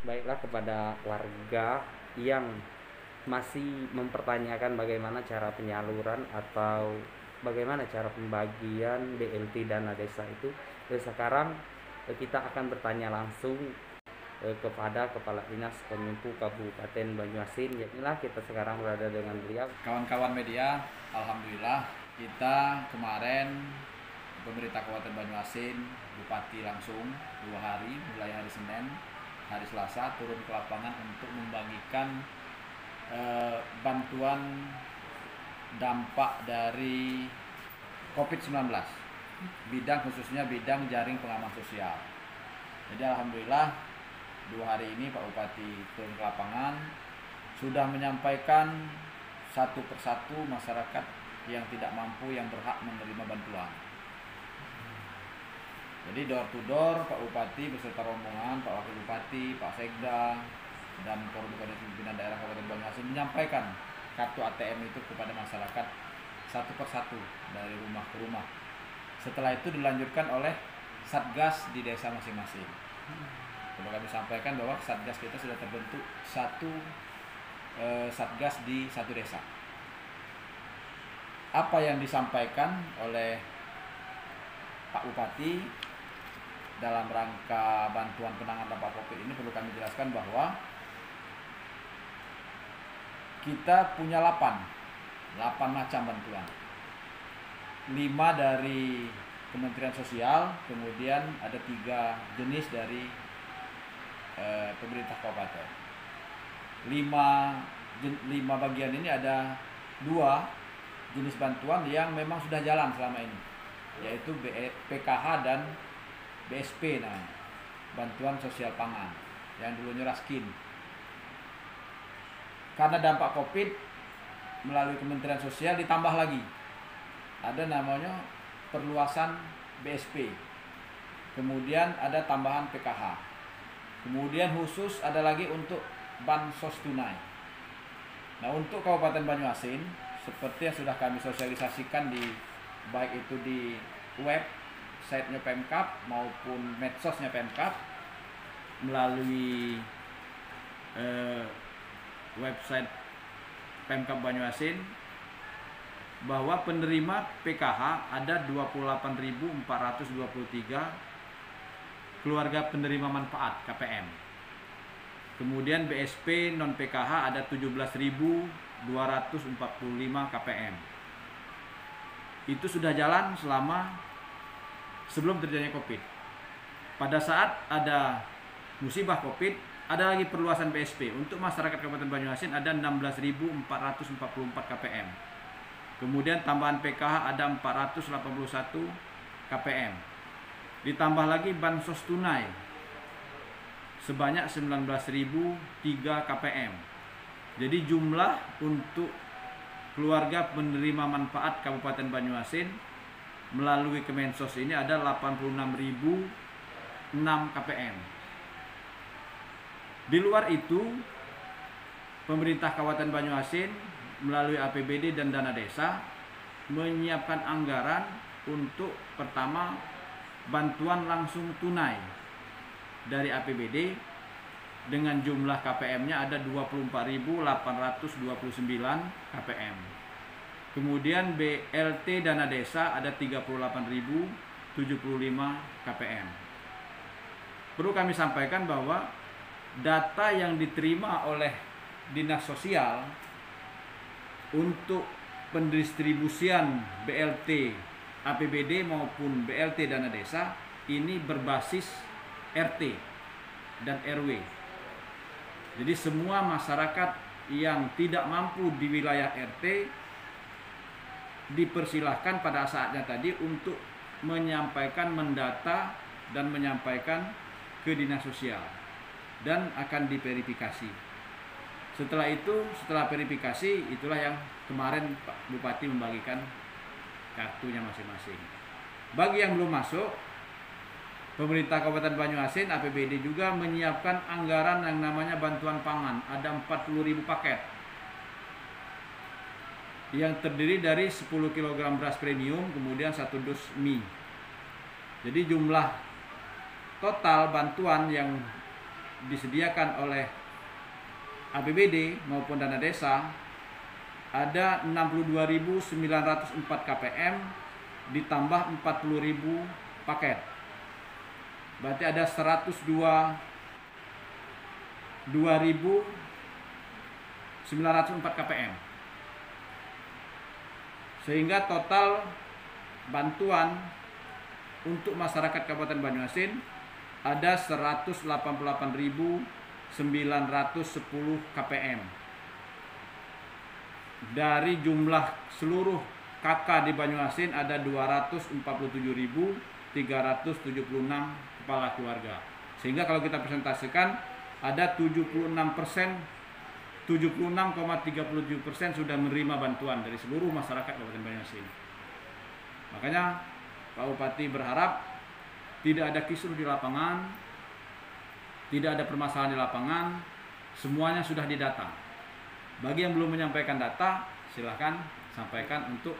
Baiklah, kepada warga yang masih mempertanyakan bagaimana cara penyaluran atau bagaimana cara pembagian BLT dana desa itu, sekarang kita akan bertanya langsung kepada Kepala Dinas Kominfo Kabupaten Banyuasin. Inilah kita sekarang berada dengan beliau. Kawan-kawan media, alhamdulillah kita kemarin pemerintah Kabupaten Banyuasin, Bupati langsung 2 hari, mulai hari Senin, hari Selasa turun ke lapangan untuk membagikan bantuan dampak dari COVID-19, khususnya bidang jaring pengaman sosial. Jadi alhamdulillah 2 hari ini Pak Bupati turun ke lapangan, sudah menyampaikan satu persatu masyarakat yang tidak mampu yang berhak menerima bantuan. Jadi door to door Pak Bupati beserta rombongan, Pak Wakil Bupati, Pak Sekda, dan Koordinator Pimpinan Daerah Kabupaten Banyuasin menyampaikan kartu ATM itu kepada masyarakat satu persatu dari rumah ke rumah. Setelah itu dilanjutkan oleh Satgas di desa masing-masing. Perlu kami sampaikan bahwa Satgas kita sudah terbentuk satu Satgas di satu desa. Apa yang disampaikan oleh Pak Bupati dalam rangka bantuan penanganan dampak COVID ini perlu kami jelaskan bahwa kita punya 8 macam bantuan. 5 dari Kementerian Sosial, kemudian ada 3 jenis dari pemerintah kabupaten. 5 bagian ini ada 2 jenis bantuan yang memang sudah jalan selama ini, yaitu PKH dan BSP namanya, bantuan sosial pangan, yang dulunya Raskin. Karena dampak COVID melalui Kementerian Sosial ditambah lagi ada namanya perluasan BSP, kemudian ada tambahan PKH, kemudian khusus ada lagi untuk bansos tunai. Nah, untuk Kabupaten Banyuasin, seperti yang sudah kami sosialisasikan di baik itu di website-nya Pemkab maupun medsosnya Pemkab, melalui website Pemkab Banyuasin, bahwa penerima PKH ada 28.423 keluarga penerima manfaat KPM. Kemudian BSP non PKH ada 17.245 KPM. Itu sudah jalan selama sebelum terjadinya COVID. Pada saat ada musibah COVID, ada lagi perluasan BSP. Untuk masyarakat Kabupaten Banyuasin ada 16.444 KPM. Kemudian tambahan PKH ada 481 KPM. Ditambah lagi bansos tunai sebanyak 19.003 KPM. Jadi jumlah untuk keluarga penerima manfaat Kabupaten Banyuasin melalui Kemensos ini ada 86.006 KPM. Di luar itu, pemerintah Kabupaten Banyuasin melalui APBD dan dana desa menyiapkan anggaran untuk pertama bantuan langsung tunai dari APBD dengan jumlah KPM-nya ada 24.829 KPM. Kemudian BLT dana desa ada 38.075 KPM. Perlu kami sampaikan bahwa data yang diterima oleh Dinas Sosial untuk pendistribusian BLT APBD maupun BLT dana desa ini berbasis RT dan RW. Jadi semua masyarakat yang tidak mampu di wilayah RT dipersilahkan pada saatnya tadi untuk menyampaikan, mendata dan menyampaikan ke Dinas Sosial dan akan diverifikasi. Setelah itu, setelah verifikasi, itulah yang kemarin Pak Bupati membagikan kartunya masing-masing. Bagi yang belum masuk, pemerintah Kabupaten Banyuasin APBD juga menyiapkan anggaran yang namanya bantuan pangan. Ada 40.000 paket yang terdiri dari 10 kg beras premium, kemudian 1 dus mie. Jadi jumlah total bantuan yang disediakan oleh APBD maupun dana desa ada 62.904 KPM ditambah 40.000 paket. Berarti ada 102.904 KPM. Sehingga total bantuan untuk masyarakat Kabupaten Banyuasin ada 188.910 KPM. Dari jumlah seluruh KK di Banyuasin ada 247.376 kepala keluarga. Sehingga kalau kita presentasikan ada 76,37% sudah menerima bantuan dari seluruh masyarakat Kabupaten Banyuasin. Makanya Pak Bupati berharap tidak ada kisruh di lapangan, tidak ada permasalahan di lapangan, semuanya sudah didata. Bagi yang belum menyampaikan data, silahkan sampaikan untuk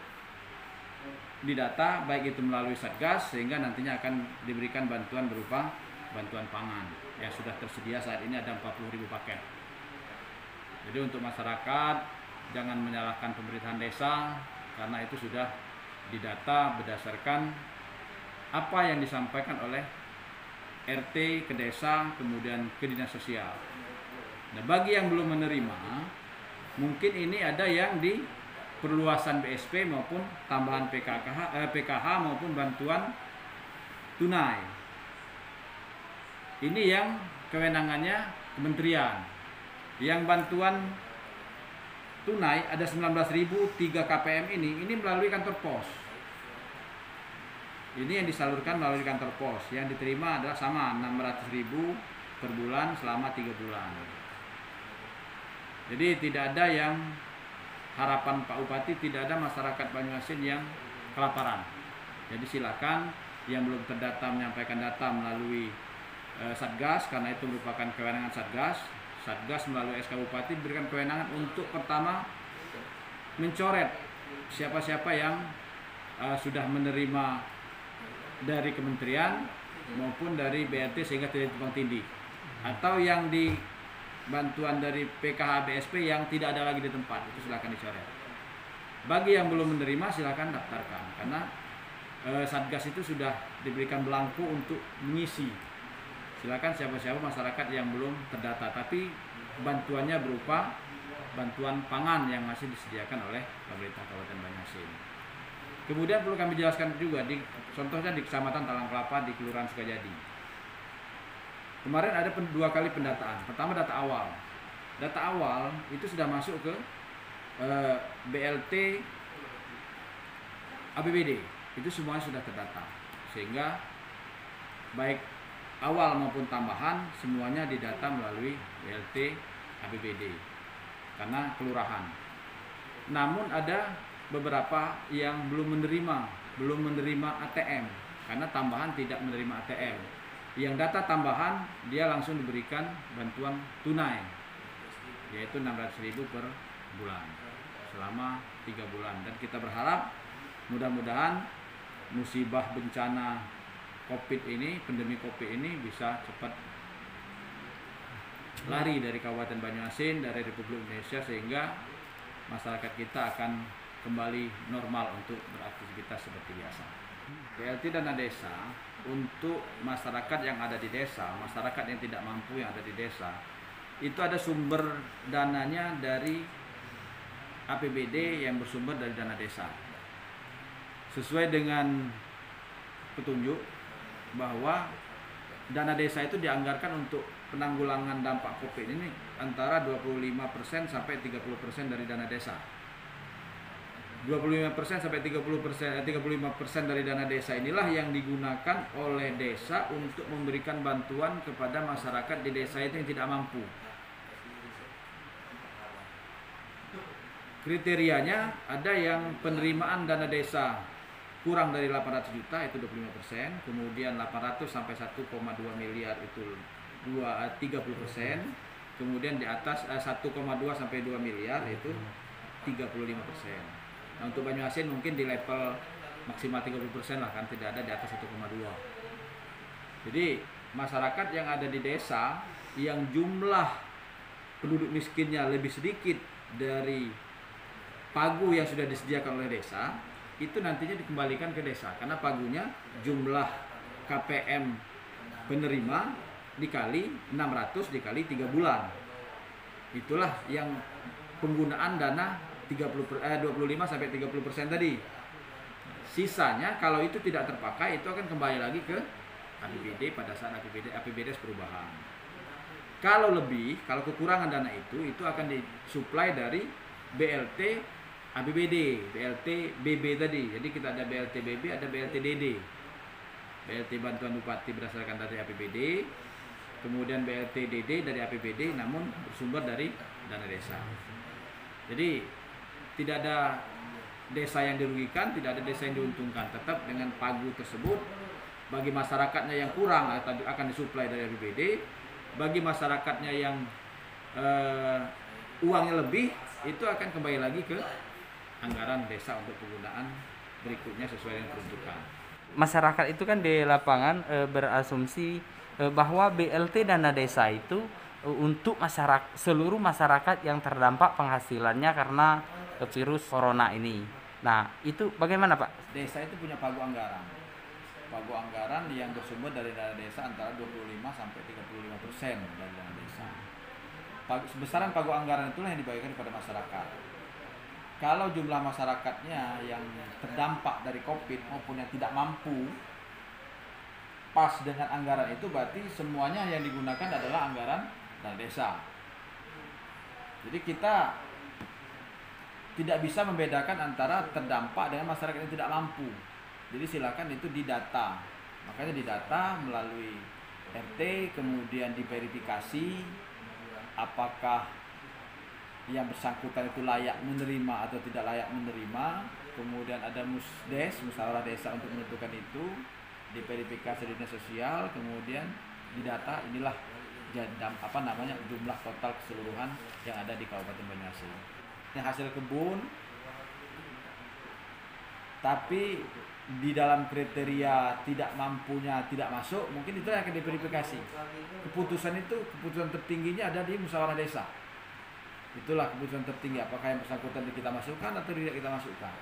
didata, baik itu melalui Satgas, sehingga nantinya akan diberikan bantuan berupa bantuan pangan yang sudah tersedia saat ini ada 40.000 paket. Jadi untuk masyarakat jangan menyalahkan pemerintahan desa, karena itu sudah didata berdasarkan apa yang disampaikan oleh RT ke desa, kemudian ke dinas sosial. Nah, bagi yang belum menerima, mungkin ini ada yang di perluasan BSP maupun tambahan PKH maupun bantuan tunai. Ini yang kewenangannya kementerian. Yang bantuan tunai ada 19.003 KPM ini melalui kantor pos. Ini yang disalurkan melalui kantor pos. Yang diterima adalah sama 600.000 per bulan selama 3 bulan. Jadi tidak ada yang harapan Pak Bupati, tidak ada masyarakat Banyuasin yang kelaparan. Jadi silakan yang belum terdata menyampaikan data melalui Satgas, karena itu merupakan kewenangan Satgas. Satgas melalui SK Bupati diberikan kewenangan untuk pertama mencoret siapa-siapa yang sudah menerima dari kementerian maupun dari BRT sehingga tidak tumpang tindih, atau yang di bantuan dari PKH BSP yang tidak ada lagi di tempat, itu silakan dicoret. Bagi yang belum menerima silakan daftarkan, karena Satgas itu sudah diberikan belangko untuk mengisi. Silakan siapa-siapa masyarakat yang belum terdata, tapi bantuannya berupa bantuan pangan yang masih disediakan oleh pemerintah Kabupaten Banyuasin. Kemudian perlu kami jelaskan juga, contohnya di Kecamatan Talang Kelapa di Kelurahan Sukajadi. Kemarin ada 2 kali pendataan. Pertama data awal. Data awal itu sudah masuk ke BLT APBD. Itu semuanya sudah terdata. Sehingga baik awal maupun tambahan semuanya didata melalui BLT APBD. Karena kelurahan. Namun ada beberapa yang belum menerima ATM. Karena tambahan tidak menerima ATM. Yang data tambahan dia langsung diberikan bantuan tunai, yaitu 600.000 per bulan selama 3 bulan. Dan kita berharap mudah-mudahan musibah bencana COVID ini, pandemi COVID ini bisa cepat lari dari Kabupaten Banyuasin, dari Republik Indonesia, sehingga masyarakat kita akan kembali normal untuk beraktivitas seperti biasa. BLT dana desa untuk masyarakat yang ada di desa, masyarakat yang tidak mampu yang ada di desa, itu ada sumber dananya dari APBD yang bersumber dari dana desa. Sesuai dengan petunjuk bahwa dana desa itu dianggarkan untuk penanggulangan dampak COVID ini antara 25% sampai 30% dari dana desa. 25% sampai 35% dari dana desa inilah yang digunakan oleh desa untuk memberikan bantuan kepada masyarakat di desa itu yang tidak mampu. Kriterianya ada yang penerimaan dana desa kurang dari 800 juta itu 25%, kemudian 800 sampai 1,2 miliar itu 30%, kemudian di atas 1,2 sampai 2 miliar itu 35%. Nah, untuk Banyuasin mungkin di level maksimal 30% lah, kan tidak ada di atas 1,2. Jadi masyarakat yang ada di desa yang jumlah penduduk miskinnya lebih sedikit dari pagu yang sudah disediakan oleh desa, itu nantinya dikembalikan ke desa karena pagunya jumlah KPM penerima dikali 600 dikali 3 bulan. Itulah yang penggunaan dana 25 sampai 30% tadi. Sisanya kalau itu tidak terpakai itu akan kembali lagi ke APBD pada saat APBD perubahan. Kalau lebih, kalau kekurangan dana itu akan disuplai dari BLT APBD, BLT BB tadi. Jadi kita ada BLT BB, ada BLT DD. BLT bantuan bupati berdasarkan dari APBD, kemudian BLT DD dari APBD namun bersumber dari dana desa. Jadi tidak ada desa yang dirugikan, tidak ada desa yang diuntungkan. Tetap dengan pagu tersebut bagi masyarakatnya yang kurang akan disuplai dari APBD, bagi masyarakatnya yang uangnya lebih itu akan kembali lagi ke anggaran desa untuk penggunaan berikutnya sesuai dengan peruntukan. Masyarakat itu kan di lapangan berasumsi bahwa BLT dana desa itu untuk seluruh masyarakat yang terdampak penghasilannya karena virus corona ini. Nah, itu bagaimana, Pak? Desa itu punya pagu anggaran. Pagu anggaran yang bersumber dari dana desa antara 25 sampai 35% dari dana desa. Besaran pagu anggaran itulah yang dibagikan kepada masyarakat. Kalau jumlah masyarakatnya yang terdampak dari COVID maupun yang tidak mampu pas dengan anggaran itu, berarti semuanya yang digunakan adalah anggaran dana desa. Jadi kita tidak bisa membedakan antara terdampak dengan masyarakat yang tidak mampu. Jadi silakan itu didata. Makanya didata melalui RT, kemudian diverifikasi apakah yang bersangkutan itu layak menerima atau tidak layak menerima. Kemudian ada musdes, musyawarah desa untuk menentukan itu, diverifikasi dinas sosial, kemudian didata. Inilah jumlah total keseluruhan yang ada di Kabupaten Banyuasin. Ini hasil kebun, tapi di dalam kriteria tidak mampunya tidak masuk, mungkin itu akan diverifikasi. Keputusan tertingginya ada di musyawarah desa. Itulah keputusan tertinggi, apakah yang bersangkutan kita masukkan atau tidak kita masukkan.